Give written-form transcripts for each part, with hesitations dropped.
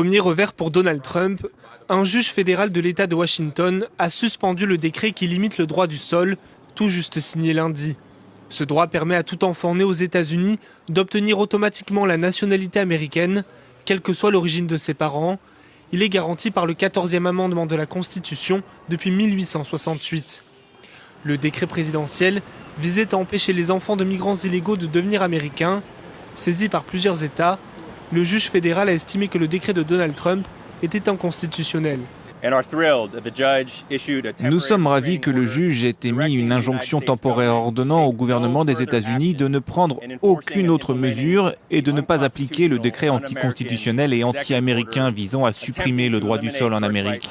Premier revers pour Donald Trump, un juge fédéral de l'État de Washington a suspendu le décret qui limite le droit du sol, tout juste signé lundi. Ce droit permet à tout enfant né aux États-Unis d'obtenir automatiquement la nationalité américaine, quelle que soit l'origine de ses parents. Il est garanti par le 14e amendement de la Constitution depuis 1868. Le décret présidentiel visait à empêcher les enfants de migrants illégaux de devenir américains. Saisi par plusieurs États, le juge fédéral a estimé que le décret de Donald Trump était inconstitutionnel. Nous sommes ravis que le juge ait émis une injonction temporaire ordonnant au gouvernement des États-Unis de ne prendre aucune autre mesure et de ne pas appliquer le décret anticonstitutionnel et anti-américain visant à supprimer le droit du sol en Amérique.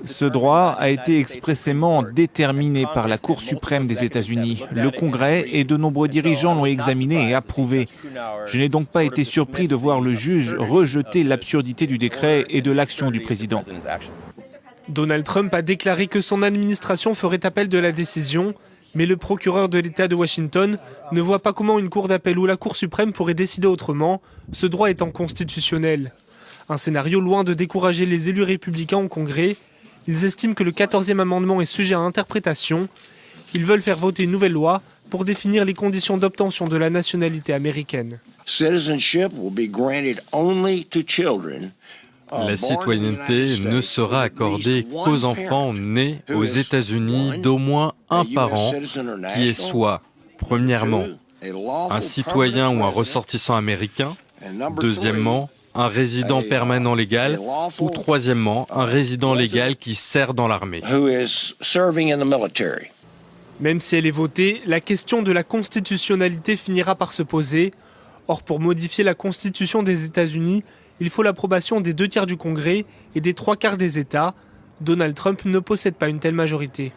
Ce droit a été expressément déterminé par la Cour suprême des États-Unis. Le Congrès et de nombreux dirigeants l'ont examiné et approuvé. Je n'ai donc pas été surpris de voir le juge rejeter l'absurdité du décret et de l'action du président. Donald Trump a déclaré que son administration ferait appel de la décision, mais le procureur de l'État de Washington ne voit pas comment une cour d'appel ou la Cour suprême pourrait décider autrement, ce droit étant constitutionnel. Un scénario loin de décourager les élus républicains au Congrès. Ils estiment que le 14e amendement est sujet à interprétation. Ils veulent faire voter une nouvelle loi pour définir les conditions d'obtention de la nationalité américaine. La citoyenneté ne sera accordée qu'aux enfants nés aux États-Unis d'au moins un parent qui est soit, premièrement, un citoyen ou un ressortissant américain, deuxièmement, un résident permanent légal ou troisièmement, un résident légal qui sert dans l'armée. Même si elle est votée, la question de la constitutionnalité finira par se poser. Or, pour modifier la Constitution des États-Unis, il faut l'approbation des 2/3 du Congrès et des 3/4 des États. Donald Trump ne possède pas une telle majorité.